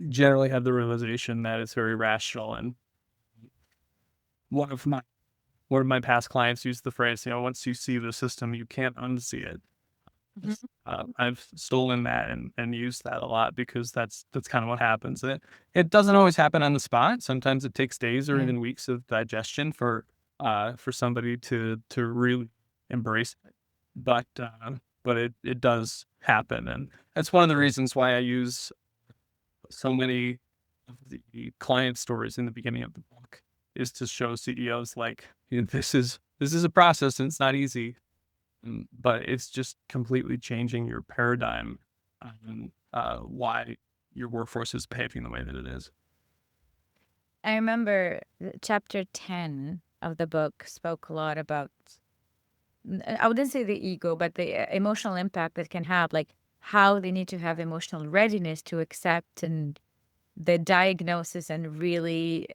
[SPEAKER 2] generally have the realization that it's very rational. And one of my one of my past clients used the phrase, once you see the system, you can't unsee it.
[SPEAKER 1] Mhm.
[SPEAKER 2] I've stolen that and used that a lot, because that's kind of what happens. It doesn't always happen on the spot. Sometimes it takes days or
[SPEAKER 1] Yeah.
[SPEAKER 2] even weeks of digestion for somebody to really embrace it. But it does happen, and that's one of the reasons why I use so many of the client stories in the beginning of the book, is to show CEOs, like, this is a process, and it's not easy, but it's just completely changing your paradigm on why your workforce is behaving the way that it is.
[SPEAKER 1] I remember chapter 10 of the book spoke a lot about, I wouldn't say the ego, but the emotional impact that can have, like how they need to have emotional readiness to accept and the diagnosis and really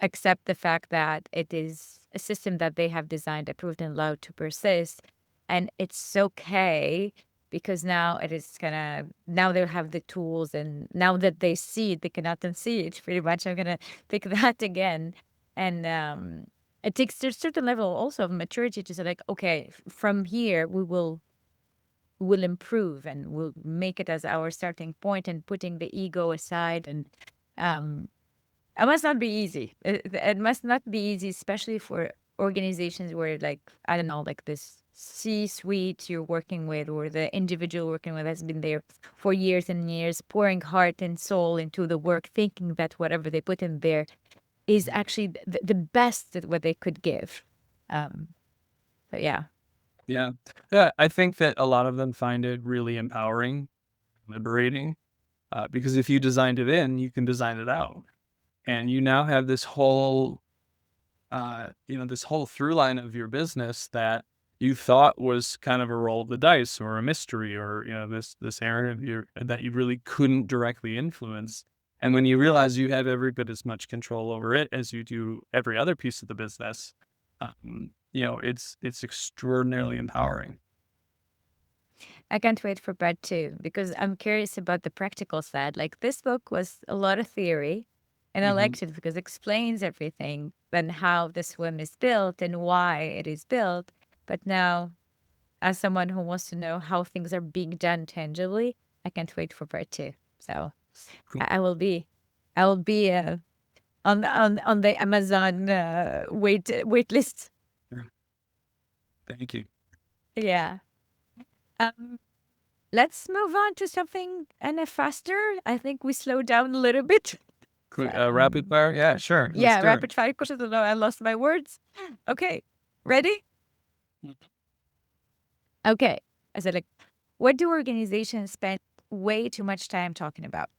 [SPEAKER 1] accept the fact that it is a system that they have designed, approved, and allowed to persist. And it's okay because now it is gonna, now they have the tools, and now that they see it, they cannot unsee it. Pretty much, I'm gonna pick that again. And it takes a certain level also of maturity to say, like, okay, from here will improve and we'll make it as our starting point, and putting the ego aside. And um it must not be easy. It must not be easy, especially for organizations where, like, I don't know, like this C-suite you're working with, or the individual working with has been there for years and years, pouring heart and soul into the work, thinking that whatever they put in there is actually the best that what they could give. Um, but yeah.
[SPEAKER 2] Yeah. Yeah. I think that a lot of them find it really empowering, liberating, because if you designed it in, you can design it out. And you now have this whole through line of your business that you thought was kind of a roll of the dice or a mystery, or this area of your that you really couldn't directly influence. And when you realize you have every bit as much control over it as you do every other piece of the business, it's extraordinarily empowering.
[SPEAKER 1] I can't wait for part two because I'm curious about the practical side. Like, this book was a lot of theory, and I
[SPEAKER 2] Hmm.
[SPEAKER 1] liked it because it explains everything and how the swim is built and why it is built. But now, as someone who wants to know how things are being done tangibly, I can't wait for part two. So
[SPEAKER 2] Cool.
[SPEAKER 1] I will be on the Amazon wait list.
[SPEAKER 2] Yeah. Thank you.
[SPEAKER 1] Yeah. Um, let's move on to something and faster. I think we slowed down a little bit.
[SPEAKER 2] Quick, rapid fire. Yeah, sure. Let's
[SPEAKER 1] Yeah,
[SPEAKER 2] do it.
[SPEAKER 1] rapid fire questions. Although I lost my words. Okay, ready? Okay. I said, like, what do organizations spend way too much time talking about?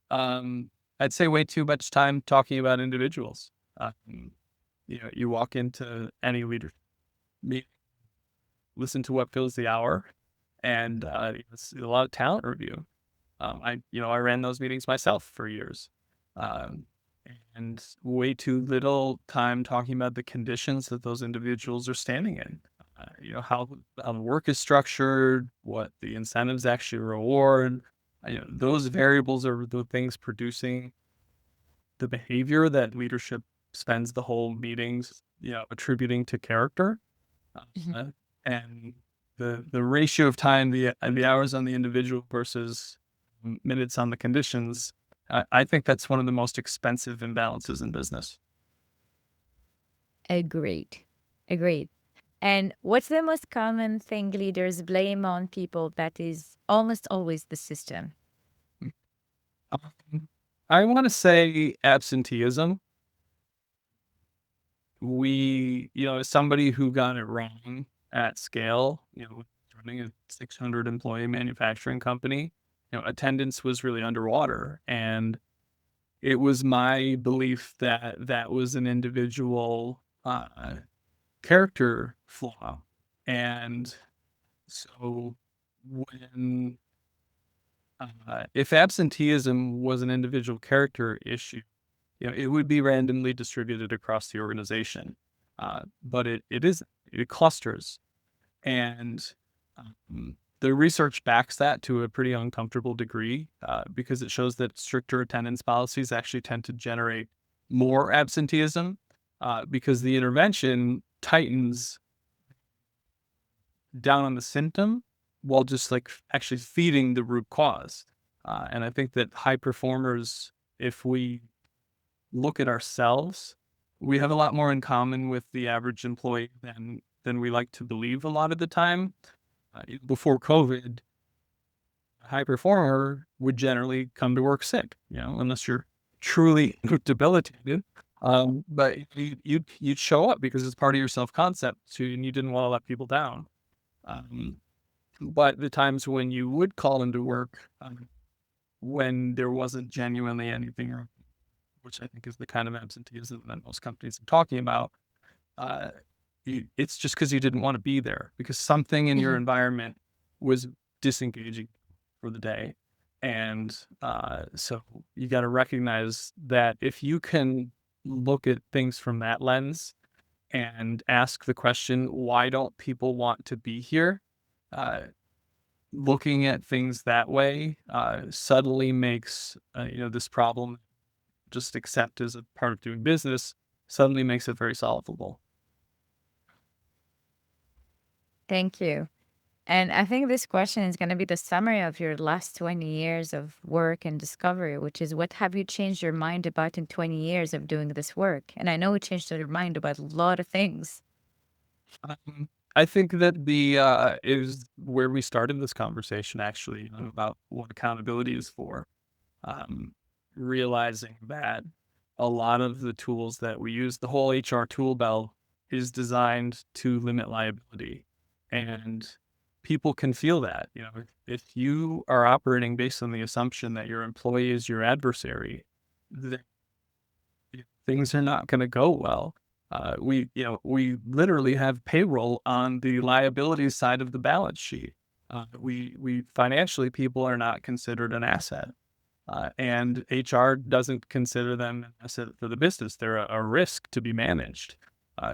[SPEAKER 2] Um, I'd say way too much time talking about individuals. You walk into any leader meeting, listen to what fills the hour, and it's a lot of talent review. I ran those meetings myself for years, um, and way too little time talking about the conditions that those individuals are standing in. How the work is structured, what the incentives actually reward. Those variables are the things producing the behavior that leadership spends the whole meetings, attributing to character.
[SPEAKER 1] Mhm.
[SPEAKER 2] Uh, and the ratio of time, the hours on the individual versus minutes on the conditions, I think that's one of the most expensive imbalances in business.
[SPEAKER 1] Agreed. Agreed. And what's the most common thing leaders blame on people that is almost always the system?
[SPEAKER 2] Um, I want to say absenteeism. as somebody who got it wrong at scale, running a 600 employee manufacturing company, attendance was really underwater. And it was my belief that that was an individual character flaw. And so when, if absenteeism was an individual character issue, it would be randomly distributed across the organization. But it isn't. It clusters. And the research backs that to a pretty uncomfortable degree because it shows that stricter attendance policies actually tend to generate more absenteeism because the intervention tightens down on the symptom while just like actually feeding the root cause. And I think that high performers, if we look at ourselves, we have a lot more in common with the average employee than we like to believe a lot of the time. Before COVID, a high performer would generally come to work sick, unless you're truly debilitated. But you'd show up because it's part of your self-concept, and you didn't want to let people down. But the times when you would call into work, when there wasn't genuinely anything wrong, which I think is the kind of absenteeism that most companies are talking about, it's just because you didn't want to be there because something in your environment was disengaging for the day. And so you got to recognize that if you can look at things from that lens and ask the question, why don't people want to be here? Looking at things that way suddenly makes, this problem just accept as a part of doing business, suddenly makes it very solvable.
[SPEAKER 1] Thank you. And I think this question is going to be the summary of your last 20 years of work and discovery, which is what have you changed your mind about in 20 years of doing this work? And I know it changed your mind about a lot of things.
[SPEAKER 2] I think that the is where we started this conversation actually about what accountability is for. Realizing that a lot of the tools that we use, the whole HR tool belt is designed to limit liability. And people can feel that, if you are operating based on the assumption that your employee is your adversary, then things are not going to go well. We literally have payroll on the liability side of the balance sheet. We financially, people are not considered an asset. And HR doesn't consider them an asset for the business. They're a risk to be managed.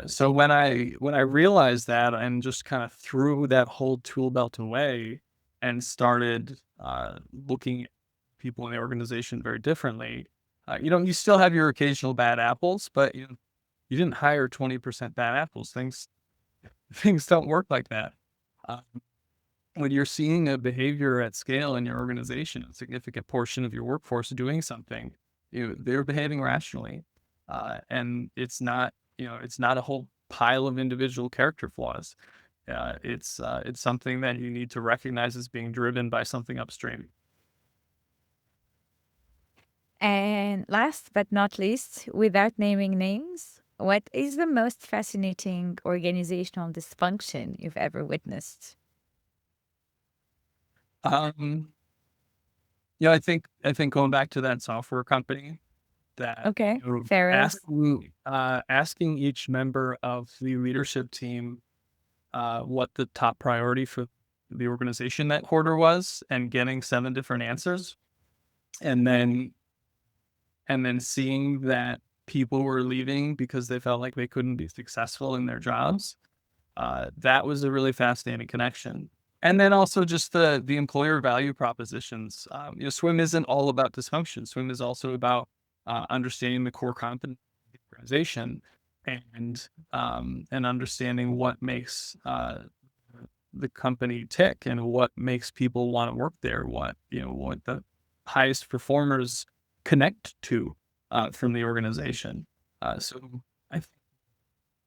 [SPEAKER 2] So when I realized that and just kind of threw that whole tool belt away and started looking at people in the organization very differently, you still have your occasional bad apples, but you didn't hire 20% bad apples. Things don't work like that. When you're seeing a behavior at scale in your organization, a significant portion of your workforce doing something, they're behaving rationally, and it's not a whole pile of individual character flaws. It's something that you need to recognize as being driven by something upstream.
[SPEAKER 1] And last but not least, without naming names, what is the most fascinating organizational dysfunction you've ever witnessed?
[SPEAKER 2] I think going back to that software company, that
[SPEAKER 1] Okay, fair enough.
[SPEAKER 2] asking each member of the leadership team what the top priority for the organization that quarter was, and getting 7 different answers, and then seeing that people were leaving because they felt like they couldn't be successful in their jobs. That was a really fascinating connection. And then also just the employer value propositions. Swim isn't all about dysfunction. Swim is also about understanding the core competency of the organization and understanding what makes the company tick and what makes people want to work there. What the highest performers connect to from the organization. So I think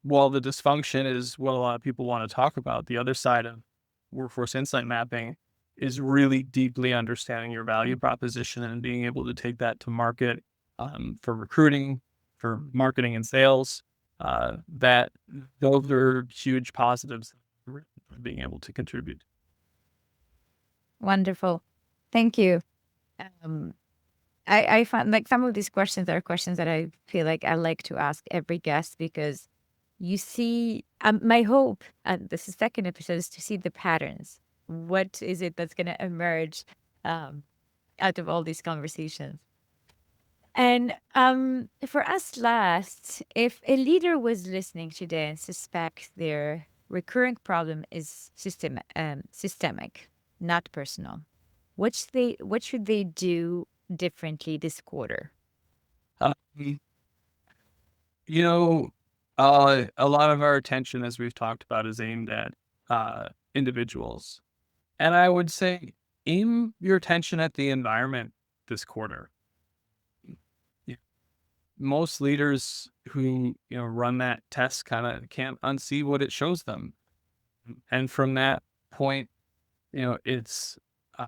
[SPEAKER 2] while the dysfunction is what a lot of people want to talk about, the other side of workforce insight mapping is really deeply understanding your value proposition and being able to take that to market for recruiting, for marketing and sales, that those are huge positives for being able to contribute.
[SPEAKER 1] Wonderful. Thank you. Um, I find like some of these questions are questions that I feel like I like to ask every guest because you see, my hope, and this is second episode, is to see the patterns. What is it that's going to emerge um, out of all these conversations? And for us last, if a leader was listening today and suspects their recurring problem is systemic, not personal, what should they do differently this quarter?
[SPEAKER 2] Um, you know, a lot of our attention, as we've talked about, is aimed at individuals. And I would say aim your attention at the environment this quarter. Yeah. Most leaders who run that test kind of can't unsee what it shows them, and from that point, it's uh,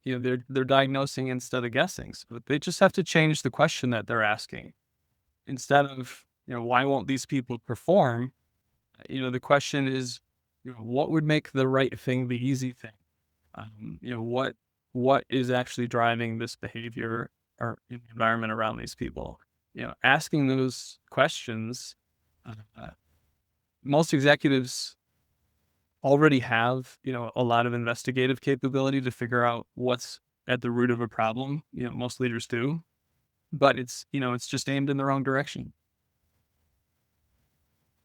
[SPEAKER 2] they're diagnosing instead of guessing. So they just have to change the question that they're asking. Instead of why won't these people perform? The question is, what would make the right thing the easy thing? What is actually driving this behavior or environment around these people? Asking those questions. Uh, Most executives already have a lot of investigative capability to figure out what's at the root of a problem. Most leaders do, but it's just aimed in the wrong direction.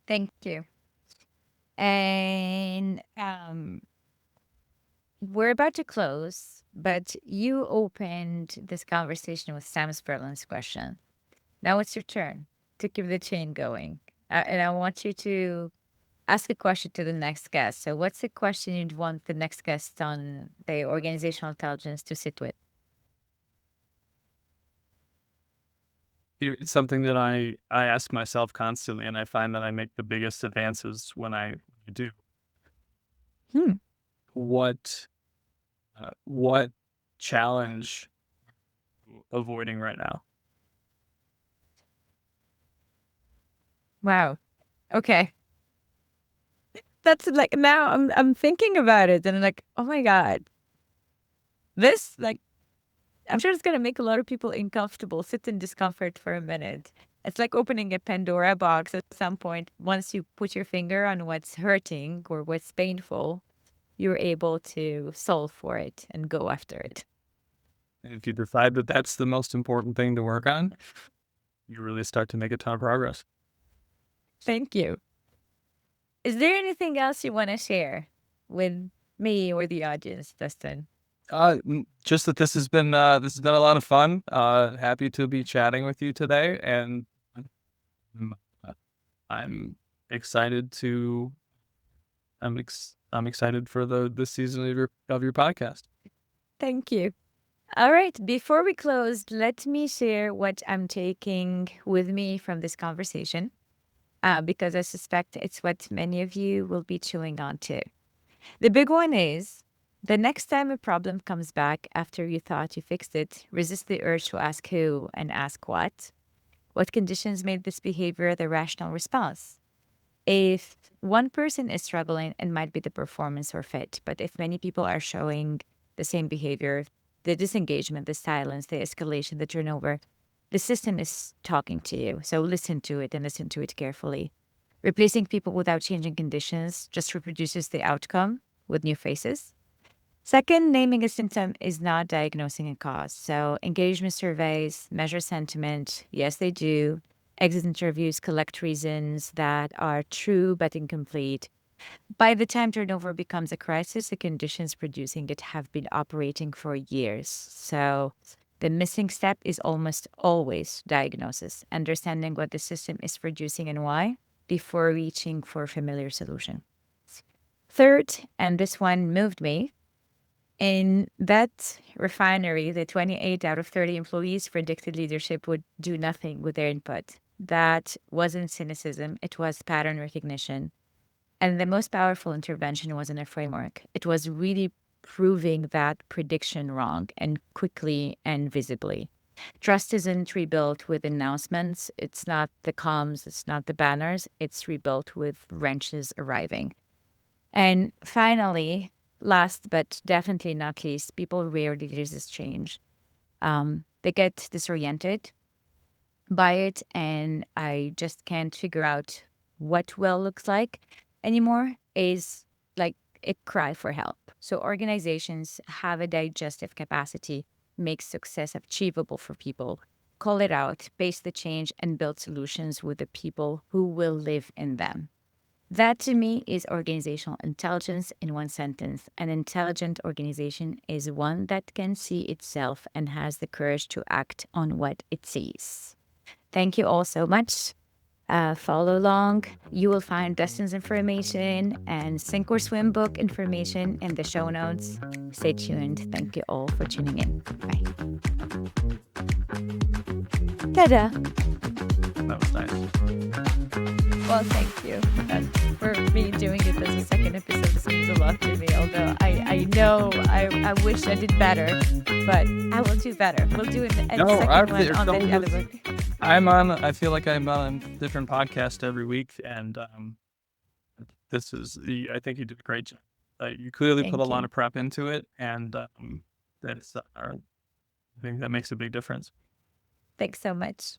[SPEAKER 1] Thank you. And we're about to close, but you opened this conversation with Sam Sperlin's question. Now it's your turn to keep the chain going. And I want you to ask a question to the next guest. So, what's the question you'd want the next guest on the organizational intelligence to sit with?
[SPEAKER 2] It's something that I ask myself constantly, and I find that I make the biggest advances when I do.
[SPEAKER 1] Hmm.
[SPEAKER 2] What challenge avoiding right now?
[SPEAKER 1] Wow. Okay. That's like now I'm thinking about it and I'm like, oh my God. This like I'm sure it's gonna make a lot of people uncomfortable, sit in discomfort for a minute. It's like opening a Pandora box at some point. Once you put your finger on what's hurting or what's painful, you're able to solve for it and go after it.
[SPEAKER 2] And if you decide that that's the most important thing to work on, you really start to make a ton of progress.
[SPEAKER 1] Thank you. Is there anything else you want to share with me or the audience, Dustin?
[SPEAKER 2] Just that this has been a lot of fun. Happy to be chatting with you today, and I'm, I'm excited to I'm excited for the season of your podcast.
[SPEAKER 1] Thank you. All right. Before we close, let me share what I'm taking with me from this conversation, because I suspect it's what many of you will be chewing on too. The big one is the next time a problem comes back after you thought you fixed it, resist the urge to ask who and ask what. What conditions made this behavior the rational response? If one person is struggling, it might be the performance or fit. But if many people are showing the same behavior, the disengagement, the silence, the escalation, the turnover, the system is talking to you. So listen to it and listen to it carefully. Replacing people without changing conditions just reproduces the outcome with new faces. Second, naming a symptom is not diagnosing a cause. So, engagement surveys measure sentiment. Yes, they do. Exit interviews collect reasons that are true but incomplete. By the time turnover becomes a crisis, the conditions producing it have been operating for years. So, the missing step is almost always diagnosis, understanding what the system is producing and why before reaching for a familiar solution. Third, and this one moved me, in that refinery, the 28 out of 30 employees predicted leadership would do nothing with their input. That wasn't cynicism, it was pattern recognition. And the most powerful intervention wasn't a framework, it was really proving that prediction wrong and quickly and visibly. Trust isn't rebuilt with announcements. It's not the comms, it's not the banners. It's rebuilt with wrenches arriving. And finally, last but definitely not least, people rarely resist change. They get disoriented by it, and I just can't figure out what well looks like anymore is like a cry for help. So organizations have a digestive capacity, make success achievable for people, call it out, pace the change, and build solutions with the people who will live in them. That to me is organizational intelligence in one sentence. An intelligent organization is one that can see itself and has the courage to act on what it sees. Thank you all so much. Follow along. You will find Dustin's information and Sink or Swim book information in the show notes. Stay tuned. Thank you all for tuning in. Bye. Ta-da!
[SPEAKER 2] That was nice.
[SPEAKER 1] Well, thank you. For me doing it as a second episode, this means a lot to me. Although I know I wish I did better, but I will do better. We'll do it a
[SPEAKER 2] No,
[SPEAKER 1] second one on the other book.
[SPEAKER 2] I feel like I'm on a different podcast every week, and I think you did a great job. You clearly put a lot of prep into it, and I think that makes a big difference.
[SPEAKER 1] Thanks so much.